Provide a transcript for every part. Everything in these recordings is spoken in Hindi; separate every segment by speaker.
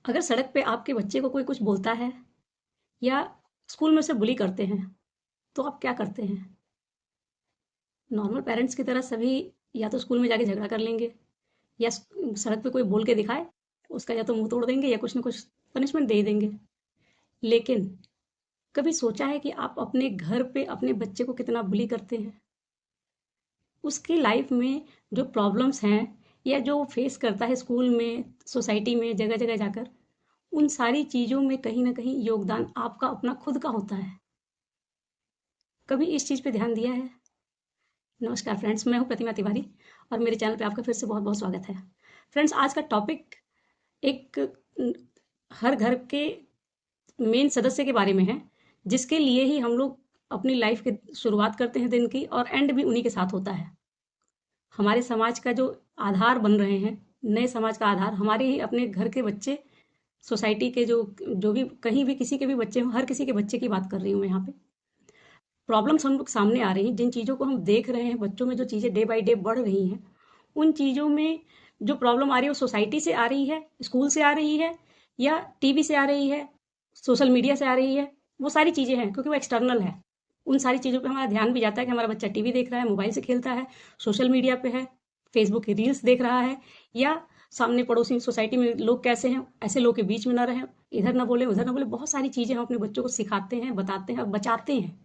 Speaker 1: अगर सड़क पे आपके बच्चे को कोई कुछ बोलता है या स्कूल में उसे बुली करते हैं, तो आप क्या करते हैं? नॉर्मल पेरेंट्स की तरह सभी या तो स्कूल में जाके झगड़ा कर लेंगे या सड़क पे कोई बोल के दिखाए, उसका या तो मुंह तोड़ देंगे या कुछ ना कुछ पनिशमेंट दे ही देंगे। लेकिन कभी सोचा है कि आप अपने घर पे अपने बच्चे को कितना बुली करते हैं? उसकी लाइफ में जो प्रॉब्लम्स हैं या जो वो फेस करता है स्कूल में, सोसाइटी में, जगह जगह जाकर, उन सारी चीज़ों में कहीं ना कहीं योगदान आपका अपना खुद का होता है। कभी इस चीज़ पे ध्यान दिया है? नमस्कार फ्रेंड्स, मैं हूँ प्रतिमा तिवारी और मेरे चैनल पे आपका फिर से बहुत बहुत स्वागत है। फ्रेंड्स, आज का टॉपिक एक हर घर के मेन सदस्य के बारे में है, जिसके लिए ही हम लोग अपनी लाइफ की शुरुआत करते हैं दिन की, और एंड भी उन्हीं के साथ होता है। हमारे समाज का जो आधार बन रहे हैं, नए समाज का आधार हमारे ही अपने घर के बच्चे, सोसाइटी के जो जो भी कहीं भी किसी के भी बच्चे हों, हर किसी के बच्चे की बात कर रही हूँ मैं यहाँ पे। प्रॉब्लम्स हम लोग सामने आ रही हैं, जिन चीज़ों को हम देख रहे हैं, बच्चों में जो चीज़ें डे बाय डे बढ़ रही हैं, उन चीज़ों में जो प्रॉब्लम आ रही है वो सोसाइटी से आ रही है, स्कूल से आ रही है, या टीवी से आ रही है, सोशल मीडिया से आ रही है। वो सारी चीज़ें हैं क्योंकि वो एक्सटर्नल है। उन सारी चीज़ों पे हमारा ध्यान भी जाता है कि हमारा बच्चा टीवी देख रहा है, मोबाइल से खेलता है, सोशल मीडिया पे है, फेसबुक की रील्स देख रहा है, या सामने पड़ोसी सोसाइटी में लोग कैसे हैं, ऐसे लोग के बीच में ना रहें, इधर ना बोले उधर ना बोले। बहुत सारी चीज़ें हम अपने बच्चों को सिखाते हैं, बताते हैं और बचाते हैं।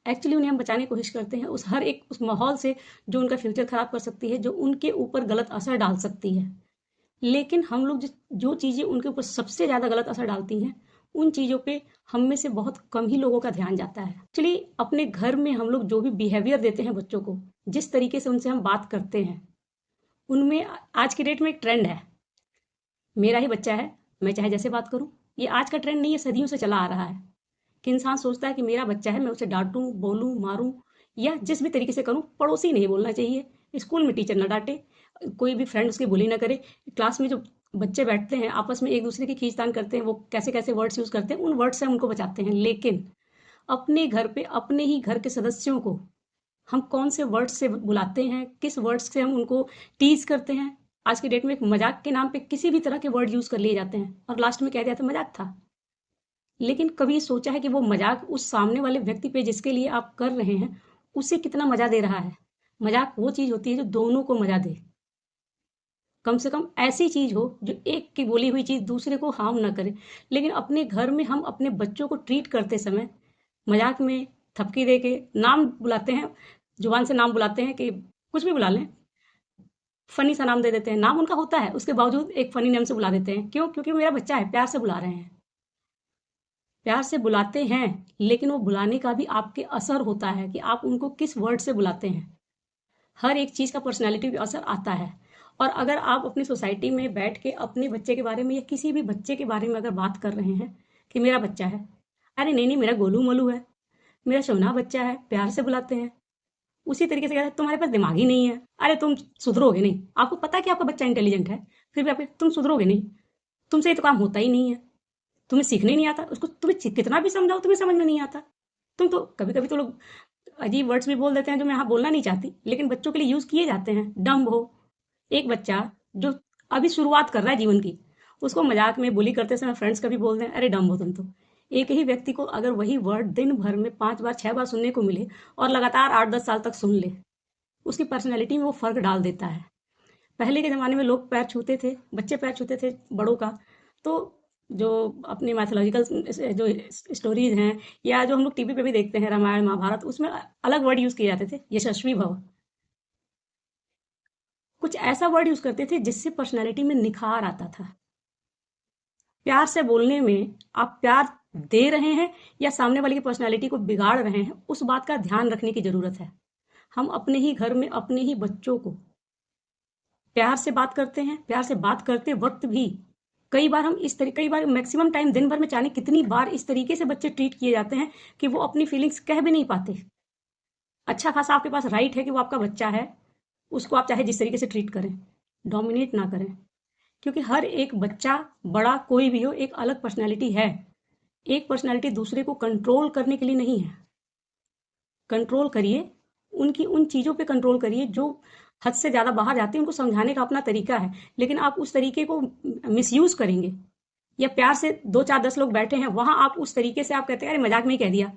Speaker 1: एक्चुअली उन्हें हम बचाने की कोशिश करते हैं उस हर एक उस माहौल से जो उनका फ्यूचर खराब कर सकती है, जो उनके ऊपर गलत असर डाल सकती है। लेकिन हम लोग जो चीज़ें उनके ऊपर सबसे ज़्यादा गलत असर डालती हैं, उन चीज़ों पे हम में से बहुत कम ही लोगों का ध्यान जाता है। एक्चुअली अपने घर में हम लोग जो भी बिहेवियर देते हैं बच्चों को, जिस तरीके से उनसे हम बात करते हैं, उनमें आज की डेट में एक ट्रेंड है, मेरा ही बच्चा है, मैं चाहे जैसे बात करूं। ये आज का ट्रेंड नहीं है, सदियों से चला आ रहा है कि इंसान सोचता है कि मेरा बच्चा है, मैं उसे डांटूं, बोलूं, मारूं, या जिस भी तरीके से करूं। पड़ोसी नहीं बोलना चाहिए, स्कूल में टीचर ना डांटे, कोई भी फ्रेंड उसकी बुली ना करे, क्लास में जो बच्चे बैठते हैं आपस में एक दूसरे की खींचतान करते हैं, वो कैसे कैसे वर्ड्स यूज़ करते हैं, उन वर्ड से हम उनको बचाते हैं। लेकिन अपने घर पे अपने ही घर के सदस्यों को हम कौन से वर्ड्स से बुलाते हैं, किस वर्ड्स से हम उनको टीज करते हैं। आज की डेट में एक मजाक के नाम पे किसी भी तरह के वर्ड यूज कर लिए जाते हैं और लास्ट में कह दिया था मजाक था। लेकिन कभी सोचा है कि वो मजाक उस सामने वाले व्यक्ति पे जिसके लिए आप कर रहे हैं, उसे कितना मजा दे रहा है? मजाक वो चीज होती है जो दोनों को मजा दे। कम से कम ऐसी चीज हो जो एक की बोली हुई चीज दूसरे को हार्म ना करे। लेकिन अपने घर में हम अपने बच्चों को ट्रीट करते समय मजाक में थपकी दे के नाम बुलाते हैं, जुबान से नाम बुलाते हैं कि कुछ भी बुला लें, फनी सा नाम दे देते हैं। नाम उनका होता है, उसके बावजूद एक फनी नेम से बुला देते हैं। क्यों? क्योंकि वो मेरा बच्चा है, प्यार से बुला रहे हैं। प्यार से बुलाते हैं, लेकिन वो बुलाने का भी आपके असर होता है कि आप उनको किस वर्ड से बुलाते हैं। हर एक चीज़ का पर्सनैलिटी पे असर आता है। और अगर आप अपनी सोसाइटी में बैठ के अपने बच्चे के बारे में या किसी भी बच्चे के बारे में अगर बात कर रहे हैं कि मेरा बच्चा है, अरे नहीं नहीं, मेरा गोलू मोलू है, मेरा सोना बच्चा है, प्यार से बुलाते हैं। उसी तरीके से कहते हैं तुम्हारे पास दिमाग ही नहीं है, अरे तुम सुधरोगे नहीं, आपको पता है कि आपका बच्चा इंटेलिजेंट है, फिर भी आप तुम सुधरोगे नहीं, तुमसे ये तो काम होता ही नहीं है, तुम्हें सीखने ही नहीं आता, उसको तुम्हें कितना भी समझाओ तुम्हें समझ में नहीं आता। तुम तो कभी कभी तो लोग अजीब वर्ड्स भी बोल देते हैं जो मैं यहाँ बोलना नहीं चाहती, लेकिन बच्चों के लिए यूज किए जाते हैं। डम्ब हो। एक बच्चा जो अभी शुरुआत कर रहा है जीवन की, उसको मजाक में बुली करते समय फ्रेंड्स कभी बोल दें अरे डम्ब हो तुम तो। एक ही व्यक्ति को अगर वही वर्ड दिन भर में 5 बार 6 बार सुनने को मिले और लगातार 8-10 साल तक सुन ले, उसकी पर्सनैलिटी में वो फर्क डाल देता है। पहले के ज़माने में लोग पैर छूते थे, बच्चे पैर छूते थे बड़ों का, तो जो अपनी मैथोलॉजिकल जो स्टोरीज हैं या जो हम लोग टीवी पे भी देखते हैं, रामायण महाभारत, उसमें अलग वर्ड यूज़ किए जाते थे, यशस्वी भव। कुछ ऐसा वर्ड यूज़ करते थे जिससे पर्सनैलिटी में निखार आता था। प्यार से बोलने में आप प्यार दे रहे हैं या सामने वाले की पर्सनैलिटी को बिगाड़ रहे हैं, उस बात का ध्यान रखने की ज़रूरत है। हम अपने ही घर में अपने ही बच्चों को प्यार से बात करते हैं, प्यार से बात करते वक्त भी कई बार मैक्सिमम टाइम दिन भर में जाने कितनी बार इस तरीके से बच्चे ट्रीट किए जाते हैं कि वो अपनी फीलिंग्स कह भी नहीं पाते। अच्छा खासा आपके पास राइट है कि वो आपका बच्चा है, उसको आप चाहे जिस तरीके से ट्रीट करें, डोमिनेट ना करें। क्योंकि हर एक बच्चा, बड़ा कोई भी हो, एक अलग पर्सनैलिटी है। एक पर्सनैलिटी दूसरे को कंट्रोल करने के लिए नहीं है। कंट्रोल करिए, उनकी उन चीज़ों पे कंट्रोल करिए जो हद से ज़्यादा बाहर जाती हैं, उनको समझाने का अपना तरीका है। लेकिन आप उस तरीके को मिसयूज़ करेंगे या प्यार से 2-4-10 लोग बैठे हैं, वहां आप उस तरीके से आप कहते हैं अरे मजाक में ही कह दिया।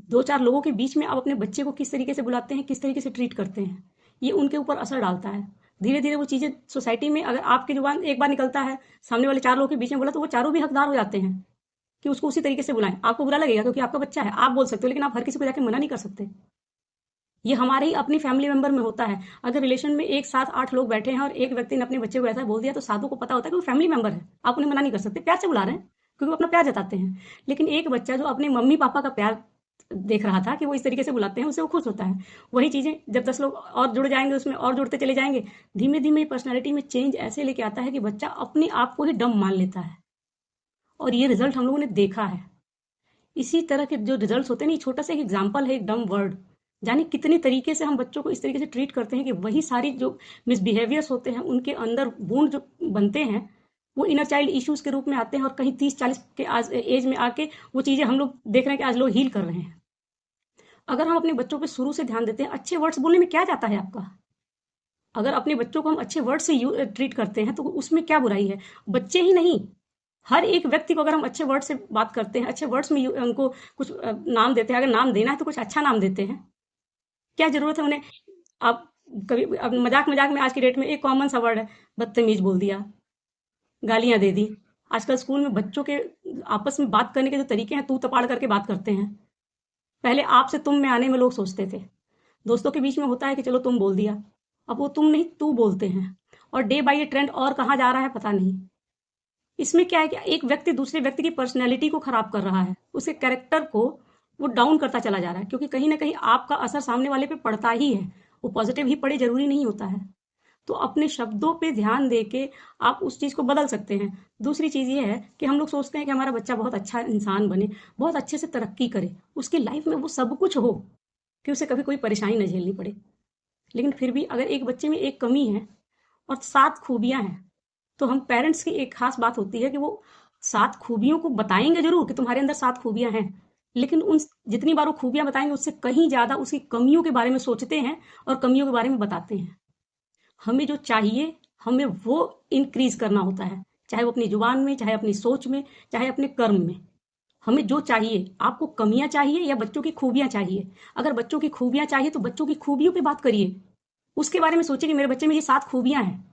Speaker 1: 2-4 लोगों के बीच में आप अपने बच्चे को किस तरीके से बुलाते हैं, किस तरीके से ट्रीट करते हैं, ये उनके ऊपर असर डालता है। धीरे धीरे वो चीजें सोसाइटी में, अगर आपकी जुबान एक बार निकलता है, सामने वाले 4 लोगों के बीच में बोला, तो वो चारों भी हकदार हो जाते हैं कि उसको उसी तरीके से बुलाएं। आपको बुरा लगेगा क्योंकि आपका बच्चा है, आप बोल सकते हो, लेकिन आप हर किसी को जाके मना नहीं कर सकते। ये हमारे ही अपनी फैमिली मेंबर में होता है। अगर रिलेशन में एक साथ 8 लोग बैठे हैं और एक व्यक्ति ने अपने बच्चे को ऐसा बोल दिया, तो सातों को पता होता है कि वो फैमिली मेंबर है, आप उन्हें मना नहीं कर सकते, प्यार से बुला रहे हैं क्योंकि वो अपना प्यार जताते हैं। लेकिन एक बच्चा जो अपने मम्मी पापा का प्यार देख रहा था कि वो इस तरीके से बुलाते हैं, उससे वो खुश होता है। वही चीजें जब 10 लोग और जुड़ जाएंगे, उसमें और जुड़ते चले जाएंगे, धीमे धीमे पर्सनैलिटी में चेंज ऐसे लेके आता है कि बच्चा अपने आप को ही डम मान लेता है। और ये रिजल्ट हम लोगों ने देखा है। इसी तरह के जो रिजल्ट्स होते हैं ना, ये छोटा सा एक एग्जाम्पल है, एक डम वर्ड, जाने कितने तरीके से हम बच्चों को इस तरीके से ट्रीट करते हैं कि वही सारी जो मिसबिहेवियर्स होते हैं, उनके अंदर वुंड जो बनते हैं, वो इनर चाइल्ड इश्यूज के रूप में आते हैं। और कहीं 30-40 के एज में आके वो चीजें हम लोग देख रहे हैं कि आज लोग हील कर रहे हैं। अगर हम अपने बच्चों पे शुरू से ध्यान देते हैं, अच्छे वर्ड्स बोलने में क्या जाता है आपका? अगर अपने बच्चों को हम अच्छे वर्ड से ट्रीट करते हैं, तो उसमें क्या बुराई है? बच्चे ही नहीं, हर एक व्यक्ति को अगर हम अच्छे वर्ड से बात करते हैं, अच्छे वर्ड्स में उनको कुछ नाम देते हैं, अगर नाम देना है तो कुछ अच्छा नाम देते हैं। क्या जरूरत है उन्हें? आप कभी अब मजाक मजाक में आज की डेट में एक कॉमन सा वर्ड है, बदतमीज बोल दिया, गालियां दे दी। आजकल स्कूल में बच्चों के आपस में बात करने के जो तरीके हैं, तू तपाड़ करके बात करते हैं। पहले आप से तुम में आने में लोग सोचते थे। दोस्तों के बीच में होता है कि चलो तुम बोल दिया, अब वो तुम नहीं तू बोलते हैं। और डे बाय डे ट्रेंड और कहाँ जा रहा है पता नहीं। इसमें क्या है कि एक व्यक्ति दूसरे व्यक्ति की पर्सनैलिटी को खराब कर रहा है, उसके कैरेक्टर को वो डाउन करता चला जा रहा है, क्योंकि कहीं ना कहीं आपका असर सामने वाले पे पड़ता ही है। वो पॉजिटिव ही पड़े जरूरी नहीं होता है। तो अपने शब्दों पे ध्यान दे के आप उस चीज़ को बदल सकते हैं। दूसरी चीज़ ये है कि हम लोग सोचते हैं कि हमारा बच्चा बहुत अच्छा इंसान बने, बहुत अच्छे से तरक्की करे, उसकी लाइफ में वो सब कुछ हो कि उसे कभी कोई परेशानी न झेलनी पड़े। लेकिन फिर भी अगर एक बच्चे में एक कमी है और 7 खूबियां हैं, तो हम पेरेंट्स की एक खास बात होती है कि वो 7 खूबियों को बताएंगे जरूर कि तुम्हारे अंदर 7 खूबियां हैं, लेकिन उन जितनी बार वो खूबियां बताएंगे, उससे कहीं ज्यादा उसकी कमियों के बारे में सोचते हैं और कमियों के बारे में बताते हैं। हमें जो चाहिए, हमें वो इंक्रीज करना होता है, चाहे वो अपनी जुबान में, चाहे अपनी सोच में, चाहे अपने कर्म में। हमें जो चाहिए, आपको कमियां चाहिए या बच्चों की खूबियां चाहिए? अगर बच्चों की खूबियां चाहिए तो बच्चों की खूबियों पे बात करिए, उसके बारे में सोचिए कि मेरे बच्चे में ये 7 खूबियां हैं,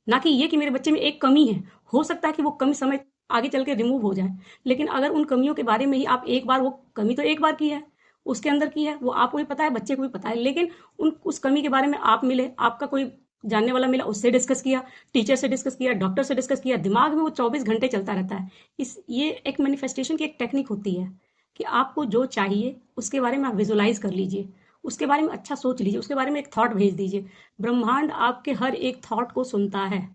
Speaker 1: ना कि ये कि मेरे बच्चे में एक कमी है। हो सकता है कि वो कमी समय आगे चल के रिमूव हो जाए, लेकिन अगर उन कमियों के बारे में ही आप एक बार, वो कमी तो एक बार की है, उसके अंदर की है, वो आपको भी पता है, बच्चे को भी पता है, लेकिन उस कमी के बारे में आप मिले, आपका कोई जानने वाला मिला, उससे डिस्कस किया, टीचर से डिस्कस किया, डॉक्टर से डिस्कस किया, दिमाग में वो 24 घंटे चलता रहता है। ये एक मैनिफेस्टेशन की एक टेक्निक होती है कि आपको जो चाहिए उसके बारे में आप विजुलाइज कर लीजिए, उसके बारे में अच्छा सोच लीजिए, उसके बारे में एक थॉट भेज दीजिए। ब्रह्मांड आपके हर एक थॉट को सुनता है।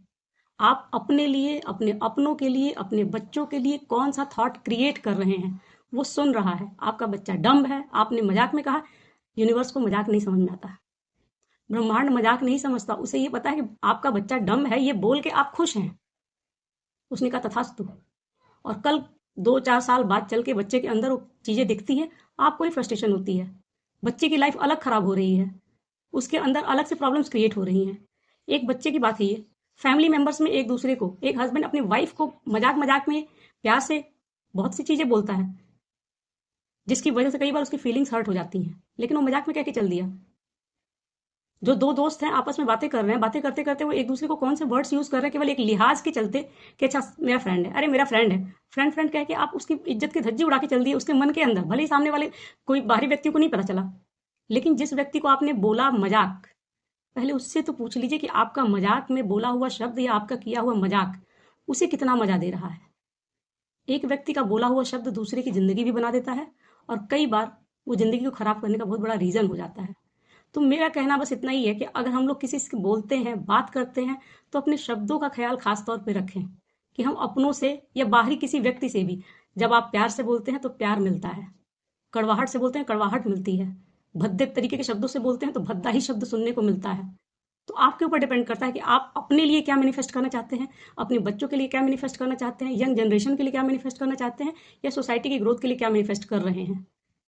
Speaker 1: आप अपने लिए, अपने अपनों के लिए, अपने बच्चों के लिए कौन सा थॉट क्रिएट कर रहे हैं, वो सुन रहा है। आपका बच्चा डम्ब है, आपने मजाक में कहा, यूनिवर्स को मजाक नहीं समझ में आता, ब्रह्मांड मजाक नहीं समझता, उसे ये पता है कि आपका बच्चा डम्ब है, ये बोल के आप खुश हैं। उसने कहा तथास्तु। और कल 2-4 साल बाद चल के बच्चे के अंदर वो चीजें दिखती हैं, आपको ही फ्रस्ट्रेशन होती है, बच्चे की लाइफ अलग खराब हो रही है, उसके अंदर अलग से प्रॉब्लम्स क्रिएट हो रही हैं। एक बच्चे की बात है ये, फैमिली मेंबर्स में एक दूसरे को, एक हस्बैंड अपनी वाइफ को मजाक मजाक में प्यार से बहुत सी चीजें बोलता है, जिसकी वजह से कई बार उसकी फीलिंग्स हर्ट हो जाती हैं, लेकिन वो मजाक में कह के चल दिया। जो 2 दोस्त हैं आपस में बातें कर रहे हैं, बातें करते करते वो एक दूसरे को कौन से वर्ड्स यूज कर रहे हैं, केवल एक लिहाज के चलते कि अच्छा मेरा फ्रेंड है, अरे मेरा फ्रेंड है, फ्रेंड फ्रेंड कह के आप उसकी इज्जत की धज्जी उड़ा के चल दिए उसके मन के अंदर, भले ही सामने वाले कोई बाहरी व्यक्ति को नहीं पता चला। लेकिन जिस व्यक्ति को आपने बोला मजाक, पहले उससे तो पूछ लीजिए कि आपका मजाक में बोला हुआ शब्द या आपका किया हुआ मजाक उसे कितना मजा दे रहा है। एक व्यक्ति का बोला हुआ शब्द दूसरे की जिंदगी भी बना देता है, और कई बार वो जिंदगी को खराब करने का बहुत बड़ा रीजन हो जाता है। तो मेरा कहना बस इतना ही है कि अगर हम लोग किसी से बोलते हैं, बात करते हैं, तो अपने शब्दों का ख्याल खास तौर पे रखें कि हम अपनों से या बाहरी किसी व्यक्ति से भी, जब आप प्यार से बोलते हैं तो प्यार मिलता है, कड़वाहट से बोलते हैं कड़वाहट मिलती है, भद्दे तरीके के शब्दों से बोलते हैं तो भद्दा ही शब्द सुनने को मिलता है। तो आपके ऊपर डिपेंड करता है कि आप अपने लिए क्या मैनिफेस्ट करना चाहते हैं, अपने बच्चों के लिए क्या मैनिफेस्ट करना चाहते हैं, यंग जनरेशन के लिए क्या मैनिफेस्ट करना चाहते हैं, या सोसाइटी की ग्रोथ के लिए क्या मैनिफेस्ट कर रहे हैं।